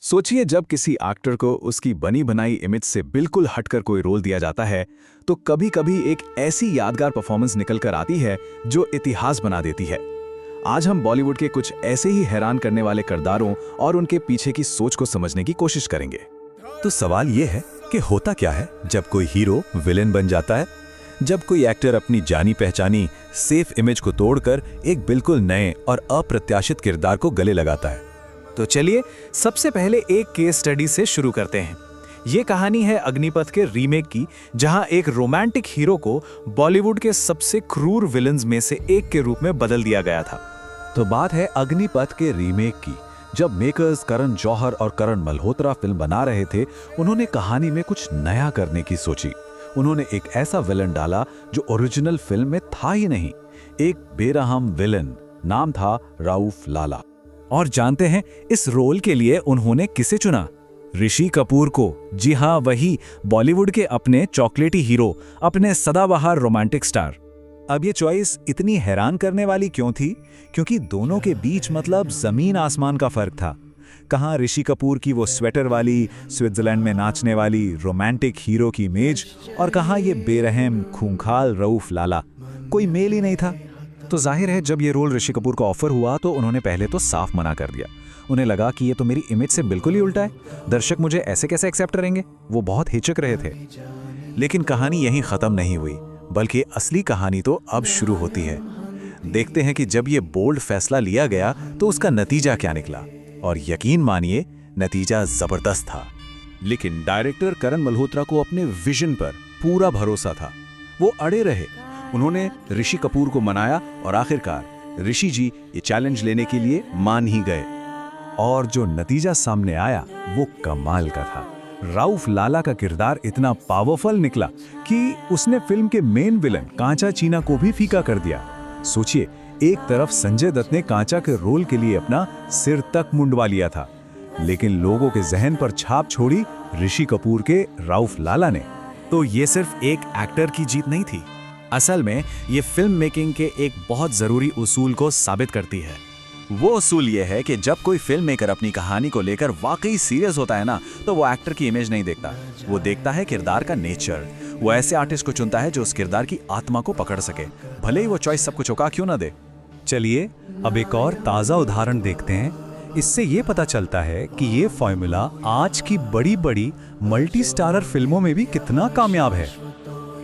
सोचिए, जब किसी एक्टर को उसकी बनी बनाई इमेज से बिल्कुल हटकर कोई रोल दिया जाता है तो कभी कभी एक ऐसी यादगार परफॉर्मेंस निकल कर आती है जो इतिहास बना देती है। आज हम बॉलीवुड के कुछ ऐसे ही हैरान करने वाले किरदारों और उनके पीछे की सोच को समझने की कोशिश करेंगे। तो सवाल ये है कि होता क्या है जब कोई हीरो विलेन बन जाता है, जब कोई एक्टर अपनी जानी पहचानी सेफ इमेज को तोड़कर एक बिल्कुल नए और अप्रत्याशित किरदार को गले लगाता है। तो चलिए सबसे पहले एक केस स्टडी से शुरू करते हैं। ये कहानी है अग्निपथ के रीमेक की, जहां एक रोमांटिक हीरो को बॉलीवुड के सबसे क्रूर विलन्स में से एक के रूप में बदल दिया गया था। तो बात है अग्निपथ के रीमेक की। जब मेकर्स करण जौहर और करण मल्होत्रा फिल्म बना रहे थे, उन्होंने कहानी में कुछ नया करने की सोची। उन्होंने एक ऐसा विलन डाला जो ओरिजिनल फिल्म में था ही नहीं, एक बेरहम विलन। नाम था राउफ लाला। और जानते हैं इस रोल के लिए उन्होंने किसे चुना? ऋषि कपूर को। जी हाँ, वही बॉलीवुड के अपने चॉकलेटी हीरो, अपने सदाबहार रोमांटिक स्टार। अब ये चॉइस इतनी हैरान करने वाली क्यों थी? क्योंकि दोनों के बीच मतलब जमीन आसमान का फर्क था। कहाँ ऋषि कपूर की वो स्वेटर वाली, स्विट्जरलैंड में नाचने वाली रोमांटिक हीरो की इमेज, और कहाँ ये बेरहम खूंखाल रऊफ लाला। कोई मेल ही नहीं था। तो जाहिर है जब ये रोल ऋषि कपूर को ऑफर हुआ तो उन्होंने पहले तो साफ मना कर दिया। उन्हें लगा कि ये तो मेरी इमेज से बिल्कुल ही उल्टा है, दर्शक मुझे ऐसे कैसे एक्सेप्ट करेंगे। वो बहुत हिचक रहे थे। लेकिन कहानी यहीं खत्म नहीं हुई, बल्कि असली कहानी तो अब शुरू होती है। देखते हैं कि जब ये बोल्ड फैसला लिया गया तो उसका नतीजा क्या निकला। और यकीन मानिए, नतीजा जबरदस्त था। लेकिन डायरेक्टर करण मल्होत्रा को अपने विजन पर पूरा भरोसा था। वो अड़े रहे। उन्होंने ऋषि कपूर को मनाया और आखिरकार ऋषि जी ये चैलेंज लेने के लिए मान ही गए। और जो नतीजा सामने आया वो कमाल का था। राउफ लाला का किरदार इतना पावरफुल निकला कि उसने फिल्म के मेन विलन कांचा चीना को भी फीका कर दिया। सोचिए, एक तरफ संजय दत्त ने कांचा के रोल के लिए अपना सिर तक मुंडवा लिया था, लेकिन लोगों के जहन पर छाप छोड़ी ऋषि कपूर के राउफ लाला ने। तो ये सिर्फ एक एक्टर की जीत नहीं थी, असल में ये फिल्म मेकिंग के एक बहुत जरूरी उसूल को साबित करती है। वो उसूल ये है कि जब कोई फिल्म मेकर अपनी कहानी को लेकर वाकई सीरियस होता है ना, तो वो एक्टर की इमेज नहीं देखता, वो देखता है किरदार का नेचर। वो ऐसे आर्टिस्ट को चुनता है जो उस किरदार की आत्मा को पकड़ सके, भले ही वो चॉइस सबको चौंका क्यों ना दे। चलिए अब एक और ताज़ा उदाहरण देखते हैं। इससे ये पता चलता है कि ये फॉर्मूला आज की बड़ी बड़ी मल्टी स्टारर फिल्मों में भी कितना कामयाब है।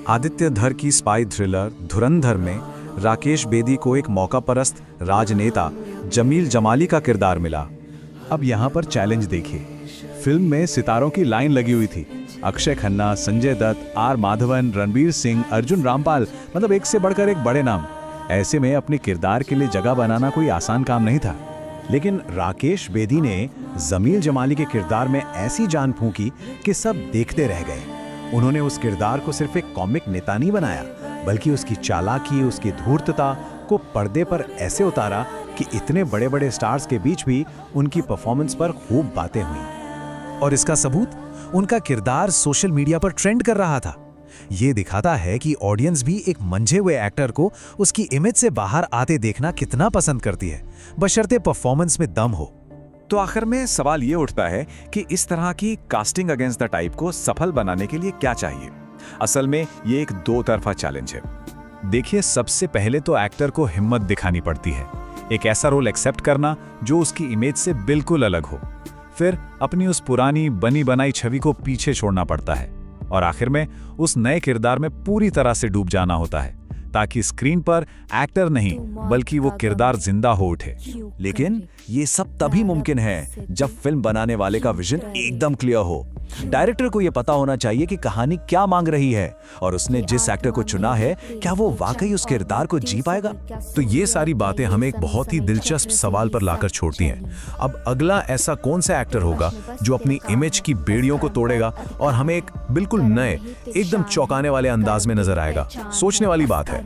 आदित्य धर की स्पाई थ्रिलर धुरंधर में राकेश बेदी को एक मौकापरस्त राजनेता जमील जमाली का किरदार मिला। अब यहाँ पर चैलेंज देखिए। फिल्म में सितारों की लाइन लगी हुई थी। अक्षय खन्ना, संजय दत्त, आर माधवन, रणबीर सिंह, अर्जुन रामपाल, मतलब एक से बढ़कर एक बड़े नाम। ऐसे में अपने किरदार के लिए जगह बनाना कोई आसान काम नहीं था। लेकिन राकेश बेदी ने जमील जमाली के किरदार में ऐसी जान फूंकी कि सब देखते रह गए। उन्होंने उस किरदार को सिर्फ एक कॉमिक नेता नहीं बनाया, बल्कि उसकी चालाकी, उसकी धूर्तता को पर्दे पर ऐसे उतारा कि इतने बड़े बड़े स्टार्स के बीच भी उनकी परफॉर्मेंस पर खूब बातें हुई। और इसका सबूत, उनका किरदार सोशल मीडिया पर ट्रेंड कर रहा था। ये दिखाता है कि ऑडियंस भी एक मंझे हुए एक्टर को उसकी इमेज से बाहर आते देखना कितना पसंद करती है, बशर्ते परफॉर्मेंस में दम हो। तो आखिर में सवाल ये उठता है कि इस तरह की कास्टिंग अगेंस्ट द टाइप को सफल बनाने के लिए क्या चाहिए? असल में ये एक दो तरफा चैलेंज है। देखिए, सबसे पहले तो एक्टर को हिम्मत दिखानी पड़ती है, एक ऐसा रोल एक्सेप्ट करना जो उसकी इमेज से बिल्कुल अलग हो। फिर अपनी उस पुरानी बनी बनाई छवि को पीछे छोड़ना पड़ता है, और आखिर में उस नए किरदार में पूरी तरह से डूब जाना होता है, ताकि स्क्रीन पर एक्टर नहीं बल्कि वो किरदार जिंदा हो उठे। लेकिन ये सब तभी मुमकिन है जब फिल्म बनाने वाले का विजन एकदम क्लियर हो। डायरेक्टर को ये पता होना चाहिए कि कहानी क्या मांग रही है, और उसने जिस एक्टर को चुना है क्या वो वाकई उस किरदार को जी पाएगा। तो ये सारी बातें हमें एक बहुत ही दिलचस्प सवाल पर लाकर छोड़ती हैं। अब अगला ऐसा कौन सा एक्टर होगा जो अपनी इमेज की बेड़ियों को तोड़ेगा और हमें एक बिल्कुल नए, एकदम चौंकाने वाले अंदाज में नजर आएगा? सोचने वाली बात है।